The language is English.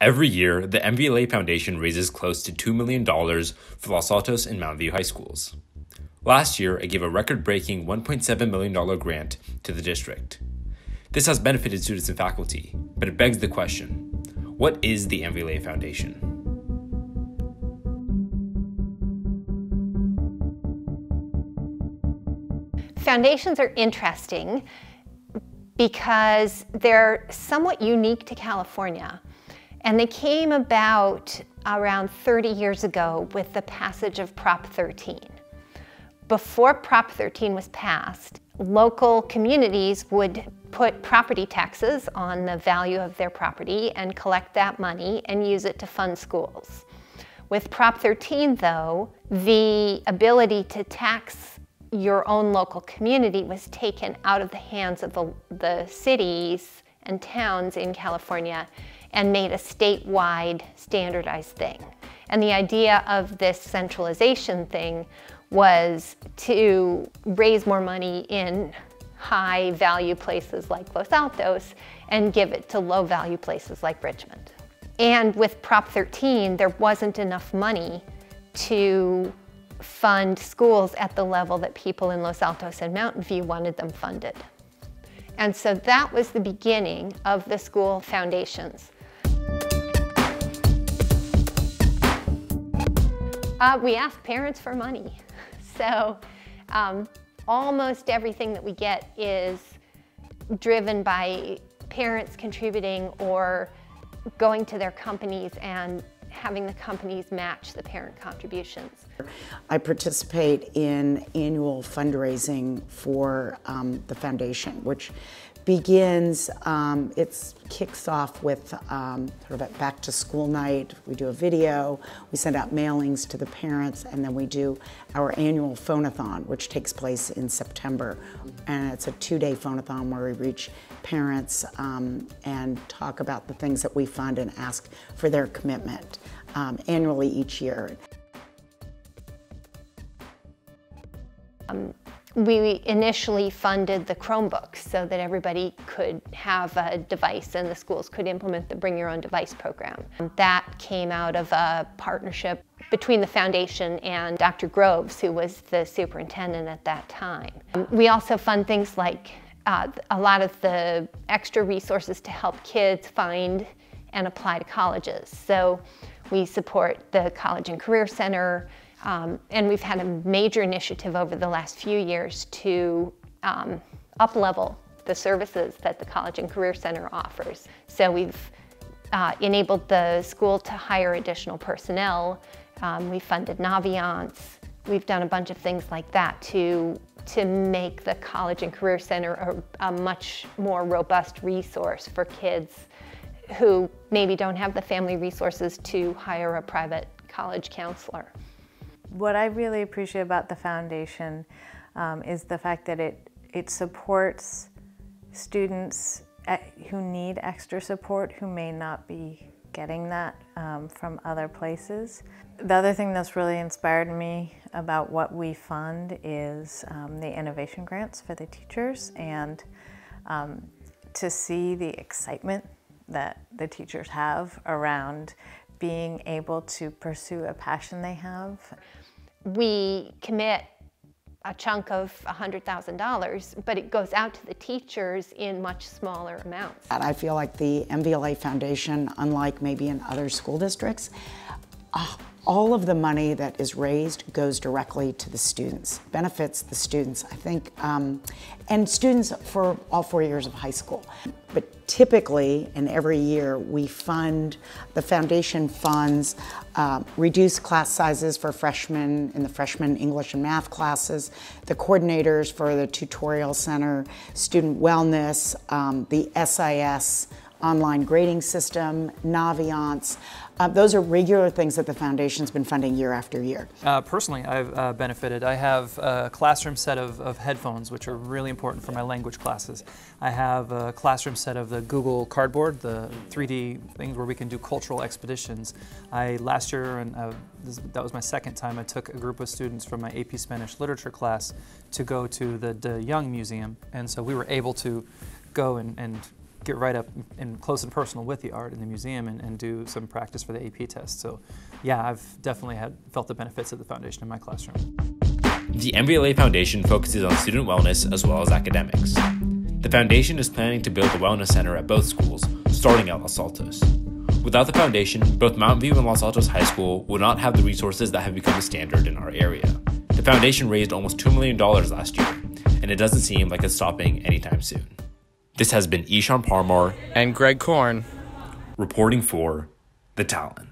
Every year, the MVLA Foundation raises close to $2 million for Los Altos and Mountain View high schools. Last year, it gave a record-breaking $1.7 million grant to the district. This has benefited students and faculty, but it begs the question, what is the MVLA Foundation? Foundations are interesting because they're somewhat unique to California. And they came about around 30 years ago with the passage of Prop 13. Before Prop 13 was passed, local communities would put property taxes on the value of their property and collect that money and use it to fund schools. With Prop 13, though, the ability to tax your own local community was taken out of the hands of the cities and towns in California and made a statewide standardized thing. And the idea of this centralization thing was to raise more money in high value places like Los Altos and give it to low value places like Richmond. And with Prop 13, there wasn't enough money to fund schools at the level that people in Los Altos and Mountain View wanted them funded. And so that was the beginning of the school foundations. We ask parents for money. So almost everything that we get is driven by parents contributing or going to their companies and having the companies match the parent contributions. I participate in annual fundraising for the foundation, which begins, it kicks off with sort of a back to school night. We do a video, we send out mailings to the parents, and then we do our annual phone-a-thon, which takes place in September. And it's a 2-day phone-a-thon where we reach parents and talk about the things that we fund and ask for their commitment annually each year. We initially funded the Chromebooks so that everybody could have a device and the schools could implement the Bring Your Own Device program. That came out of a partnership between the foundation and Dr. Groves, who was the superintendent at that time. We also fund things like a lot of the extra resources to help kids find and apply to colleges. So we support the College and Career Center, and we've had a major initiative over the last few years to up-level the services that the College and Career Center offers. So we've enabled the school to hire additional personnel. We funded Naviance. We've done a bunch of things like that to make the College and Career Center a much more robust resource for kids who maybe don't have the family resources to hire a private college counselor. What I really appreciate about the foundation is the fact that it supports students who need extra support who may not be getting that from other places. The other thing that's really inspired me about what we fund is the innovation grants for the teachers, and to see the excitement that the teachers have around being able to pursue a passion they have. We commit a chunk of $100,000, but it goes out to the teachers in much smaller amounts. And I feel like the MVLA Foundation, unlike maybe in other school districts, all of the money that is raised goes directly to the students, benefits the students, I think, and students for all 4 years of high school. But typically, and every year, the foundation funds reduced class sizes for freshmen in the freshman English and math classes, the coordinators for the tutorial center, student wellness, the SIS online grading system, Naviance. Those are regular things that the foundation's been funding year after year. Personally, I've benefited. I have a classroom set of headphones, which are really important for my language classes. I have a classroom set of the Google Cardboard, the 3D things where we can do cultural expeditions. Last year, and that was my second time, I took a group of students from my AP Spanish Literature class to go to the De Young Museum, and so we were able to go and get right up and close and personal with the art in the museum and do some practice for the AP test. So yeah, I've definitely felt the benefits of the foundation in my classroom. The MVLA Foundation focuses on student wellness as well as academics. The foundation is planning to build a wellness center at both schools, starting at Los Altos. Without the foundation, both Mountain View and Los Altos High School would not have the resources that have become a standard in our area. The foundation raised almost $2 million last year, and it doesn't seem like it's stopping anytime soon. This has been Ishan Parmar and Greg Korn reporting for the Talon.